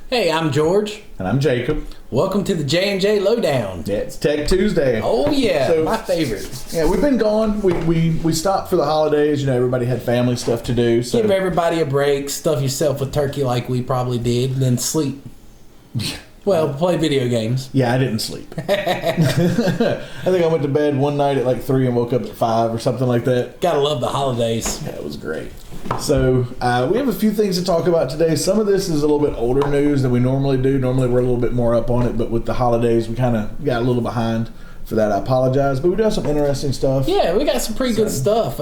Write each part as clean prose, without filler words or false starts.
Hey, I'm George. And I'm Jacob. Welcome to the J&J Lowdown. Yeah, it's Tech Tuesday. Oh, yeah, my favorite. Yeah, we've been gone. We stopped for the holidays. You know, everybody had family stuff to do. So. Give everybody a break. Stuff yourself with turkey like we probably did, and then sleep. Well, play video games. Yeah, I didn't sleep. I think I went to bed one night at like 3 and woke up at 5 or something like that. Gotta love the holidays. Yeah, it was great. So we have a few things to talk about today. Some of this is a little bit older news than we normally do. Normally we're a little bit more up on it, but with the holidays we kind of got a little behind. For that, I apologize. But we do have some interesting stuff. Yeah, we got some pretty good stuff.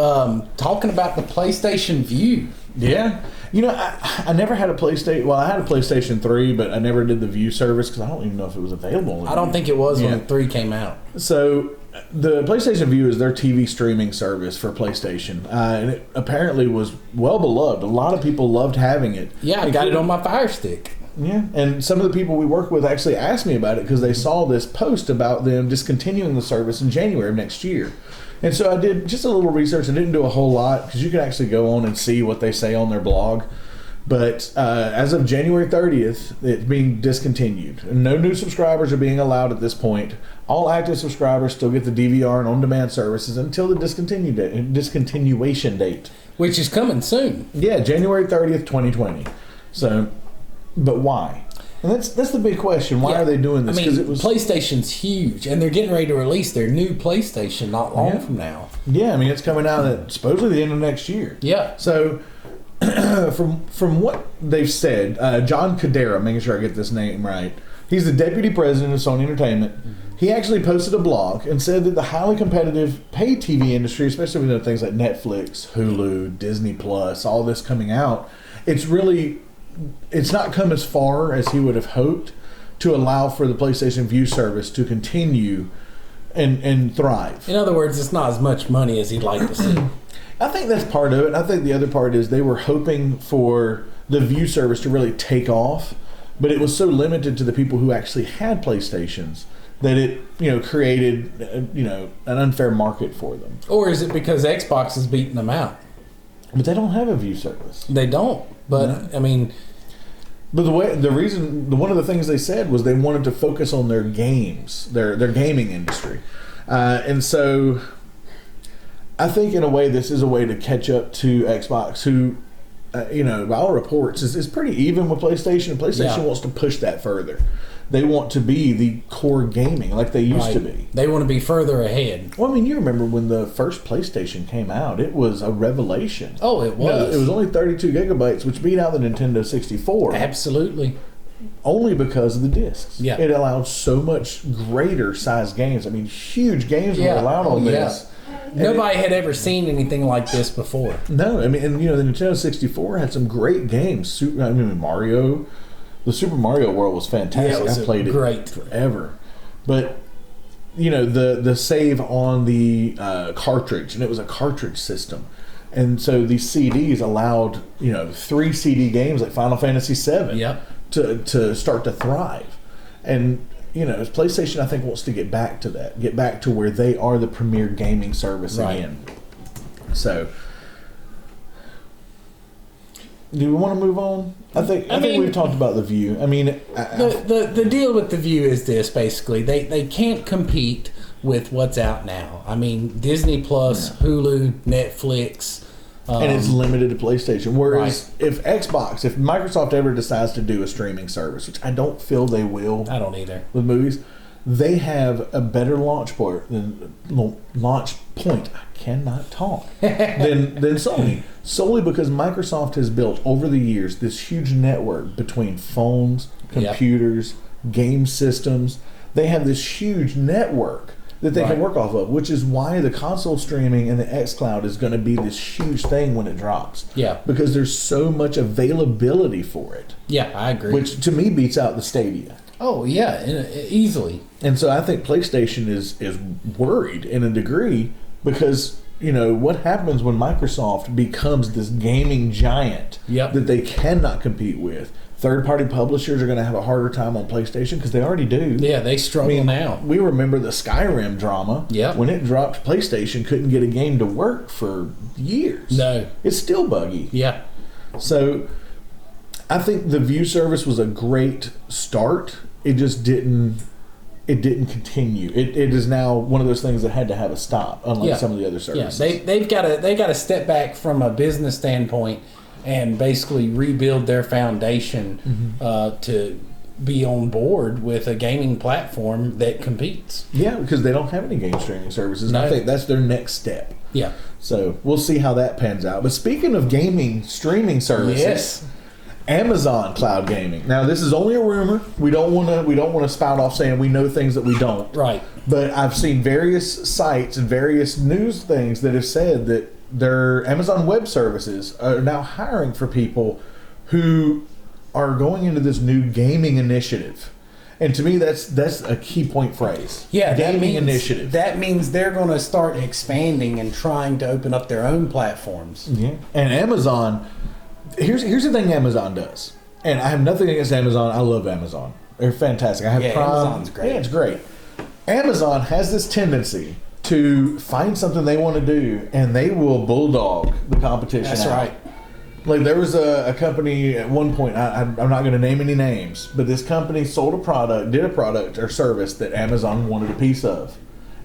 Talking about the PlayStation Vue. Yeah. You know, I never had a PlayStation. Well, I had a PlayStation 3, but I never did the Vue service because I don't even know if it was available. I don't think it was when the 3 came out. So the PlayStation Vue is their TV streaming service for PlayStation. And it apparently was well beloved. A lot of people loved having it. Yeah, I got it on my Fire Stick. Yeah, and some of the people we work with actually asked me about it because they saw this post about them discontinuing the service in January of next year. And so I did just a little research. I didn't do a whole lot because you can actually go on and see what they say on their blog. But as of January 30th, it's being discontinued. And no new subscribers are being allowed at this point. All active subscribers still get the DVR and on-demand services until the discontinuation date. Which is coming soon. Yeah, January 30th, 2020. So... But why? And that's the big question. Why are they doing this? Because PlayStation's huge, and they're getting ready to release their new PlayStation not long from now. Yeah, I mean it's coming out at supposedly the end of next year. Yeah. So from what they've said, John Cadera, making sure I get this name right, he's the deputy president of Sony Entertainment. He actually posted a blog and said that the highly competitive pay TV industry, especially with things like Netflix, Hulu, Disney Plus, all this coming out, it's not come as far as he would have hoped to allow for the PlayStation Vue service to continue and thrive. In other words, it's not as much money as he'd like to see. I think that's part of it. I think the other part is they were hoping for the Vue service to really take off, but it was so limited to the people who actually had PlayStations that it created an unfair market for them. Or is it because Xbox is beating them out? But they don't have a Vue service. They don't. But no. I mean, but one of the things they said was they wanted to focus on their games, their gaming industry, and so I think in a way this is a way to catch up to Xbox, who, by all reports, is pretty even with PlayStation. And PlayStation wants to push that further. They want to be the core gaming like they used to be. They want to be further ahead. Well, I mean, you remember when the first PlayStation came out, it was a revelation. Oh, it was. It was only 32 gigabytes, which beat out the Nintendo 64. Absolutely. Only because of the discs. Yeah. It allowed so much greater size games. I mean, huge games were allowed on this. Nobody had ever seen anything like this before. No, I mean, and the Nintendo 64 had some great games. Mario... The Super Mario World was fantastic. Yeah, I played it forever. But, the save on the cartridge, and it was a cartridge system. And so these CDs allowed, 3 CD games like Final Fantasy VII to start to thrive. And, PlayStation, I think, wants to get back to that. Get back to where they are the premier gaming service again. So... Do we want to move on? I think we've talked about the Vue. I mean, the deal with the Vue is this: basically, they can't compete with what's out now. I mean, Disney Plus, Hulu, Netflix, and it's limited to PlayStation. Whereas if Microsoft ever decides to do a streaming service, which I don't feel they will, I don't either, with movies, they have a better launch point. I cannot talk than Sony. Solely because Microsoft has built over the years this huge network between phones, computers, game systems. They have this huge network that they can work off of, which is why the console streaming and the xCloud is going to be this huge thing when it drops. Yeah. Because there's so much availability for it. Yeah, I agree. Which to me beats out the Stadia. Oh, yeah, easily. And so I think PlayStation is worried in a degree because, what happens when Microsoft becomes this gaming giant that they cannot compete with? Third-party publishers are going to have a harder time on PlayStation because they already do. Yeah, they struggle now. We remember the Skyrim drama. Yeah. When it dropped, PlayStation couldn't get a game to work for years. No. It's still buggy. Yeah. So I think the Vue service was a great start. It just didn't continue. It is now one of those things that had to have a stop, unlike some of the other services. Yeah, they got to step back from a business standpoint and basically rebuild their foundation to be on board with a gaming platform that competes. Yeah, because they don't have any game streaming services. No. I think that's their next step. Yeah. So we'll see how that pans out. But speaking of gaming streaming services, yes. Amazon cloud gaming. Now this is only a rumor. We don't want to spout off saying we know things that we don't. Right. But I've seen various sites and various news things that have said that their Amazon Web Services are now hiring for people who are going into this new gaming initiative. And to me, that's a key point phrase. Yeah, gaming initiative. That means they're going to start expanding and trying to open up their own platforms. Yeah. And Amazon, here's the thing Amazon does. And I have nothing against Amazon. I love Amazon. They're fantastic. I have Prime. Amazon's great. Yeah, it's great. Amazon has this tendency to find something they want to do, and they will bulldog the competition. That's out. right. Like there was a company at one point, I'm not going to name any names, but this company did a product or service that Amazon wanted a piece of.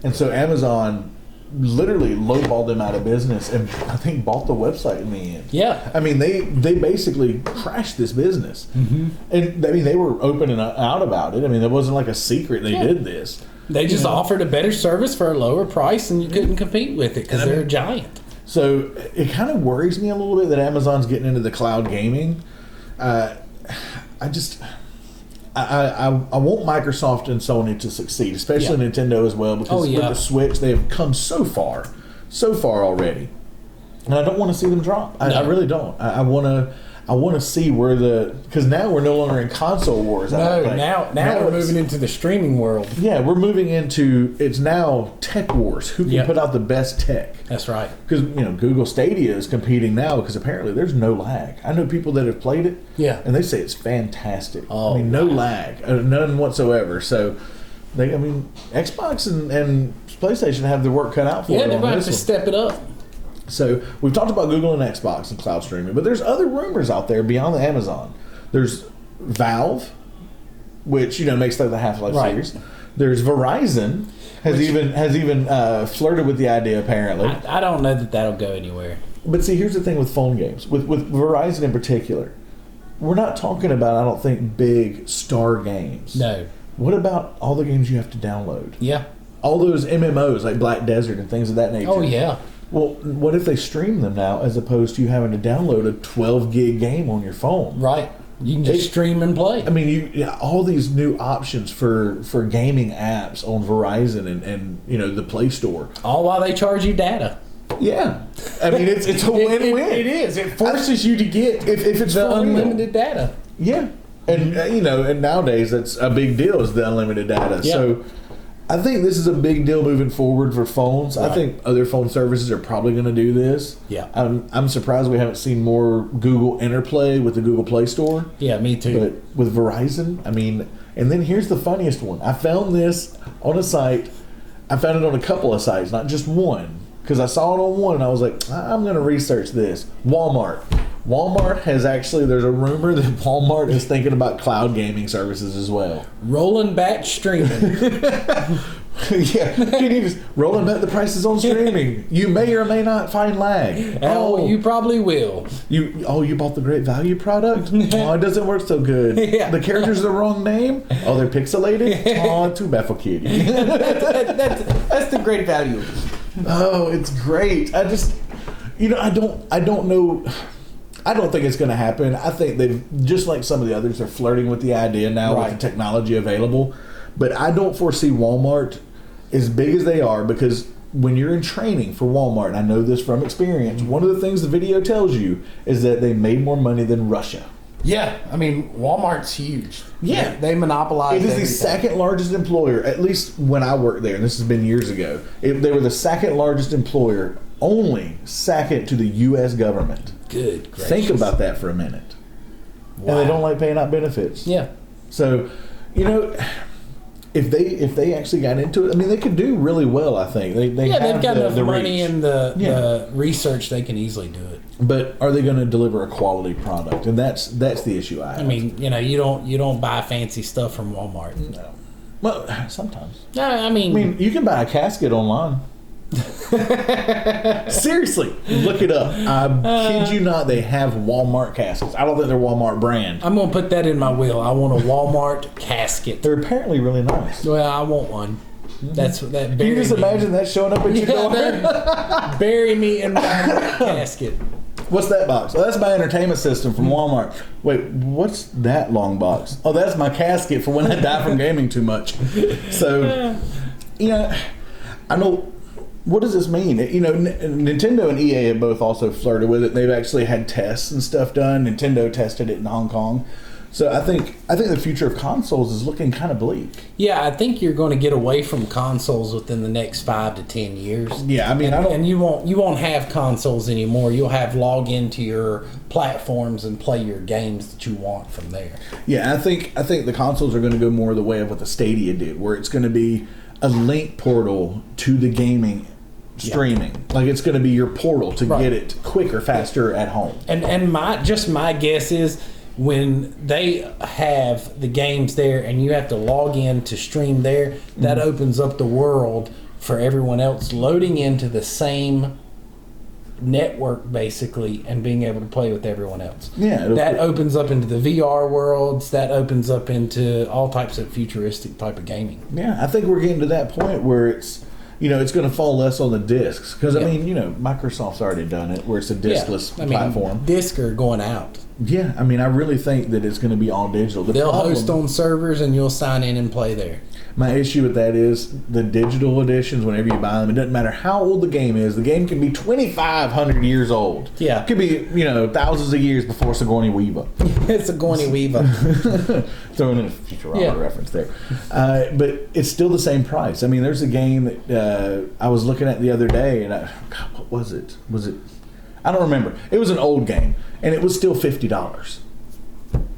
And so Amazon literally lowballed them out of business and I think bought the website in the end. Yeah. I mean, they basically crashed this business. Mm-hmm. And I mean, they were open and out about it. I mean, it wasn't like a secret they did this. They just offered a better service for a lower price and you couldn't compete with it because they're a giant. So it kind of worries me a little bit that Amazon's getting into the cloud gaming. I want Microsoft and Sony to succeed, especially Nintendo as well, because with the Switch they have come so far already, and I don't want to see them drop. I really don't. I want to see where because now we're no longer in console wars. No, now we're moving into the streaming world. Yeah, we're moving into it's now tech wars. Who can put out the best tech? That's right. Because Google Stadia is competing now because apparently there's no lag. I know people that have played it. Yeah, and they say it's fantastic. Oh, I mean, no lag, none whatsoever. So, Xbox and PlayStation have their work cut out for them. Yeah, they're going to have to step it up. So we've talked about Google and Xbox and cloud streaming, but there's other rumors out there beyond the Amazon. There's Valve, which makes the Half-Life series. There's Verizon has even flirted with the idea apparently. I don't know that'll go anywhere. But see, here's the thing with phone games, with Verizon in particular, we're not talking about I don't think big star games. No. What about all the games you have to download? Yeah. All those MMOs like Black Desert and things of that nature. Oh yeah. Well, what if they stream them now as opposed to you having to download a 12 gig game on your phone? Right. You can just stream and play. I mean, all these new options for gaming apps on Verizon and the Play Store. All while they charge you data. Yeah. I mean, it's a win-win. It is. It forces you to get if it's the unlimited data. Yeah. And, and nowadays that's a big deal is the unlimited data. Yeah. So I think this is a big deal moving forward for phones. Right. I think other phone services are probably going to do this. Yeah. I'm surprised we haven't seen more Google Interplay with the Google Play Store. Yeah, me too. But with Verizon, I mean, and then here's the funniest one. I found this on a site. I found it on a couple of sites, not just one. Because I saw it on one and I was like, I'm going to research this. Walmart has there's a rumor that Walmart is thinking about cloud gaming services as well. Rolling back streaming. Yeah, just rolling back the prices on streaming. You may or may not find lag. Oh, you probably will. You bought the great value product? Oh, it doesn't work so good. Yeah. The characters are the wrong name? Oh, they're pixelated? Oh, too bad for kitty. That's the great value. Oh, it's great. I just, I don't know. I don't think it's going to happen. I think they've, just like some of the others, are flirting with the idea now with the technology available. But I don't foresee Walmart as big as they are, because when you're in training for Walmart, and I know this from experience, one of the things the video tells you is that they made more money than Russia. Yeah, I mean, Walmart's huge. Yeah. They monopolize It is everything. the second largest employer, at least when I worked there, and this has been years ago. They were the second largest employer, only second to the U.S. government. Good gracious. Think about that for a minute. Wow. And they don't like paying out benefits. Yeah. So, if they actually got into it, I mean, they could do really well. I think they've got enough money reach. and the research. They can easily do it. But are they going to deliver a quality product? And that's the issue I have. I mean, you don't buy fancy stuff from Walmart. No. Well, sometimes. No, I mean, you can buy a casket online. Seriously, look it up. I kid you not, they have Walmart caskets. I don't think they're Walmart brand. I'm gonna put that in my will. I want a Walmart casket. They're apparently really nice. Well, I want one. That's that. Can you just imagine that showing up at your door? Bury me in my casket. What's that box? Oh, that's my entertainment system from Walmart. Wait, what's that long box? Oh, that's my casket for when I die from gaming too much. So, I know. What does this mean? Nintendo and EA have both also flirted with it. They've actually had tests and stuff done. Nintendo tested it in Hong Kong. So I think the future of consoles is looking kind of bleak. Yeah, I think you're going to get away from consoles within the next 5 to 10 years. Yeah, I mean, and you won't have consoles anymore. You'll have log into your platforms and play your games that you want from there. Yeah, I think the consoles are going to go more the way of what the Stadia did, where it's going to be a link portal to the gaming streaming. Yeah. Like it's going to be your portal to get it quicker, faster at home. And my guess is when they have the games there and you have to log in to stream there, that opens up the world for everyone else loading into the same network basically and being able to play with everyone else. Yeah, that opens up into the VR worlds. That opens up into all types of futuristic type of gaming. Yeah, I think we're getting to that point where it's going to fall less on the discs because I mean, Microsoft's already done it where it's a discless platform. Discs are going out. Yeah, I mean, I really think that it's going to be all digital. They'll host on servers and you'll sign in and play there. My issue with that is the digital editions, whenever you buy them, it doesn't matter how old the game is. The game can be 2,500 years old. Yeah. It could be, thousands of years before Sigourney Weaver. It's Sigourney Weaver. Throwing in a Futurama reference there. But it's still the same price. I mean, there's a game that I was looking at the other day, and what was it? I don't remember. It was an old game, and it was still $50.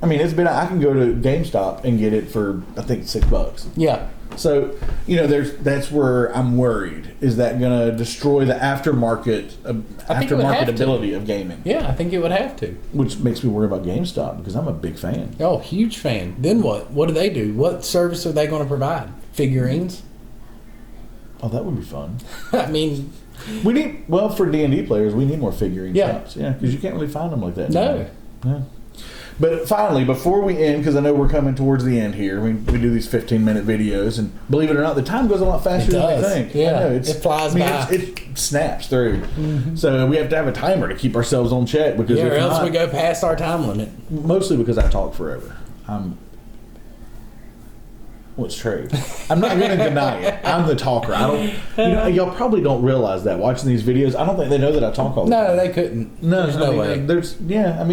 I mean, I can go to GameStop and get it for, I think, $6. Yeah. So, that's where I'm worried. Is that going to destroy the aftermarket ability of gaming? Yeah, I think it would have to. Which makes me worry about GameStop because I'm a big fan. Oh, huge fan. Then what? What do they do? What service are they going to provide? Figurines? Oh, that would be fun. I mean, for D&D players, we need more figurine Yeah. shops. Yeah, because you can't really find them like that. No. Yeah. But finally, before we end, because I know we're coming towards the end here, we do these 15-minute videos, and believe it or not, the time goes a lot faster than we think. Yeah, I know, it flies by. It snaps through. Mm-hmm. So we have to have a timer to keep ourselves on check. Because or else we go past our time limit. Mostly because I talk forever. Well, it's true. I'm not going to deny it. I'm the talker. I don't. Y'all probably don't realize that watching these videos. I don't think they know that I talk all the time. No, they couldn't. No, there's no way.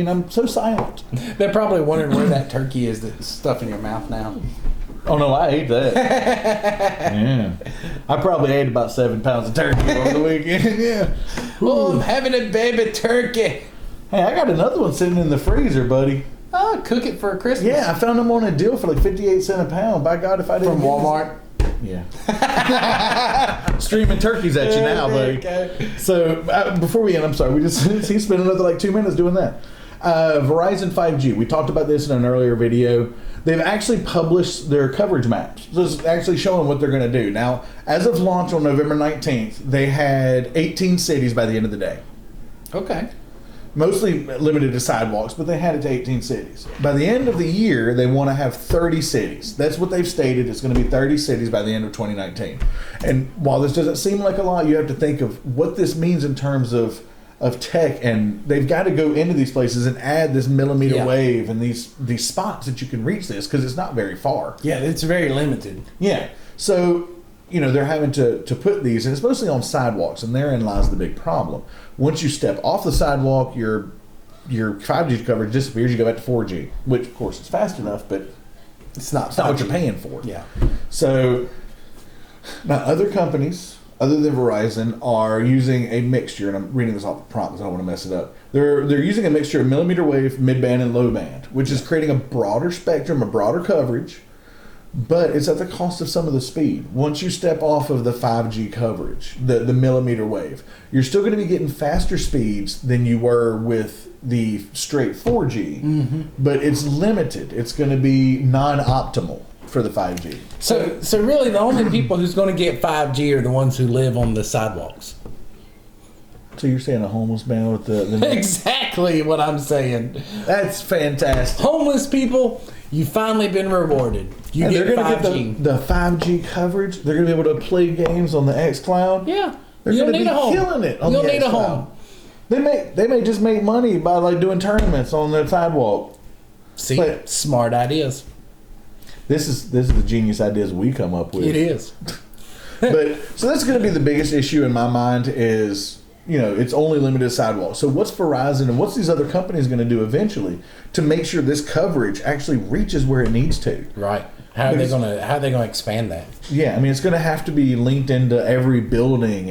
I'm so silent. They're probably wondering where that turkey is that's stuffed in your mouth now. Oh no, I ate that. Yeah, I probably ate about 7 pounds of turkey over the weekend. Yeah. Oh, I'm having a baby turkey. Hey, I got another one sitting in the freezer, buddy. Oh, cook it for Christmas. Yeah, I found them on a deal for like 58 cents a pound. By God, if I didn't. From Walmart. Yeah. Streaming turkeys at you now, buddy. Okay. So before we end, I'm sorry, he spent another like 2 minutes doing that. Verizon 5G. We talked about this in an earlier video. They've actually published their coverage maps. So it's actually showing what they're going to do. Now, as of launch on November 19th, they had 18 cities by the end of the day. Okay. Mostly limited to sidewalks, but they had it to 18 cities. By the end of the year, they want to have 30 cities. That's what they've stated. It's going to be 30 cities by the end of 2019. And while this doesn't seem like a lot, you have to think of what this means in terms of tech, and they've got to go into these places and add this millimeter wave and these spots that you can reach this because it's not very far. Yeah, it's very limited. Yeah. So, they're having to put these, and it's mostly on sidewalks, and therein lies the big problem. Once you step off the sidewalk, your 5G coverage disappears. You go back to 4G, which of course is fast enough, but it's not what you're paying for. Yeah. So now other companies other than Verizon are using a mixture, and I'm reading this off the prompt because I don't want to mess it up. They're using a mixture of millimeter wave, mid band, and low band, which is creating a broader spectrum, a broader coverage. but it's at the cost of some of the speed. Once you step off of the 5G coverage, the millimeter wave, you're still going to be getting faster speeds than you were with the straight 4G, but it's limited. It's going to be non-optimal for the 5G. So really, the only people who's going to get 5G are the ones who live on the sidewalks. So you're saying a homeless man with the Exactly what I'm saying. That's fantastic. Homeless people, you've finally been rewarded. You And get they're going to 5G. get the 5G coverage. They're going to be able to play games on the xCloud. Yeah. They're You going don't to need be a home. killing it on You the don't need a xCloud. home. They may just make money by like doing tournaments on the sidewalk. See, But- smart ideas. This is the genius ideas we come up with. It is. But so that's going to be the biggest issue in my mind is, it's only limited to sidewalks. So what's Verizon and what's these other companies going to do eventually to make sure this coverage actually reaches where it needs to? Right. How are they gonna expand that? Yeah, I mean, it's going to have to be linked into every building,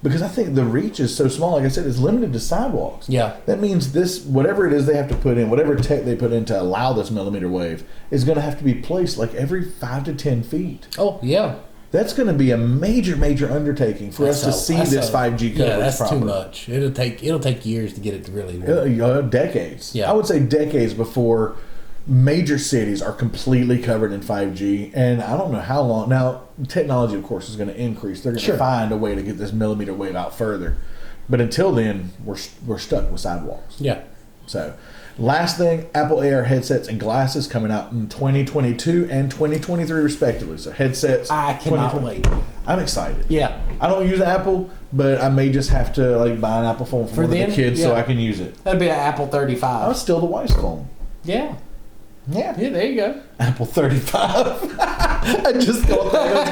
because I think the reach is so small. Like I said, it's limited to sidewalks. Yeah. That means whatever it is they have to put in, whatever tech they put in to allow this millimeter wave, is going to have to be placed like every 5 to 10 feet. Oh yeah. That's going to be a major, major undertaking for us to see this 5G coverage. Yeah, that's properly. too much. It'll take years to get it to really work. Decades. Yeah. I would say decades before major cities are completely covered in 5G, and I don't know how long. Now, technology, of course, is going to increase. They're going to find a way to get this millimeter wave out further, but until then, we're stuck with sidewalks. Yeah. So, last thing, Apple AR headsets and glasses coming out in 2022 and 2023 respectively. So headsets. I cannot wait. I'm excited. Yeah. I don't use Apple, but I may just have to buy an Apple phone for one of the kids so I can use it. That'd be an Apple 35. Oh, it's still the wife's phone. Yeah. Yeah. Yeah, there you go. Apple 35. I just thought that was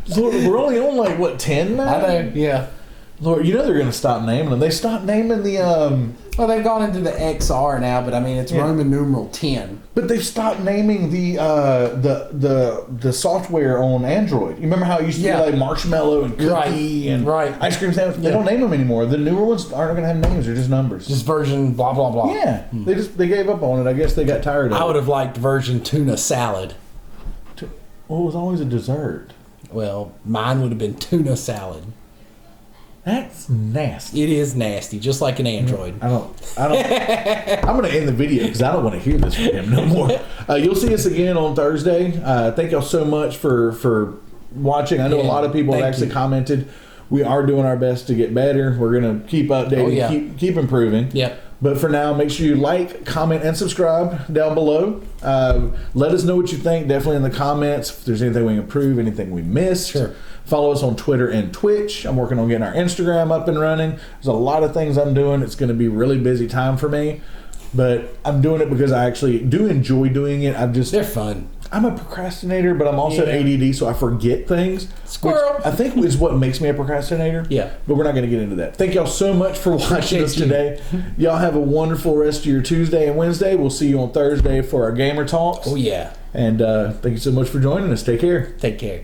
great. So we're only on 10 now? I know, yeah. Lord, they're going to stop naming them. They stopped naming the Well, they've gone into the XR now, but I mean it's Roman numeral 10. but they've stopped naming the software on Android. You remember how it used to be like marshmallow and cookie and ice cream sandwich? They don't name them anymore. The newer ones aren't going to have names. They're just numbers. Just version blah blah blah. Yeah. They gave up on it. I guess they got tired of it. I would have liked version tuna salad. Well, it was always a dessert. Well, mine would have been tuna salad. That's nasty. It is nasty, just like an Android. I don't. I'm going to end the video because I don't want to hear this from him no more. You'll see us again on Thursday. Thank y'all so much for watching. I know a lot of people have actually commented. We are doing our best to get better. We're going to keep updating, keep improving. Yep. But for now, make sure you like, comment, and subscribe down below. Let us know what you think. Definitely in the comments. If there's anything we can improve, anything we missed. Sure. Follow us on Twitter and Twitch. I'm working on getting our Instagram up and running. There's a lot of things I'm doing. It's going to be a really busy time for me. But I'm doing it because I actually do enjoy doing it. They're fun. I'm a procrastinator, but I'm also ADD, so I forget things. Squirrel. Which I think is what makes me a procrastinator. Yeah. But we're not going to get into that. Thank y'all so much for watching us today. Y'all have a wonderful rest of your Tuesday and Wednesday. We'll see you on Thursday for our Gamer Talks. Oh, yeah. And thank you so much for joining us. Take care. Take care.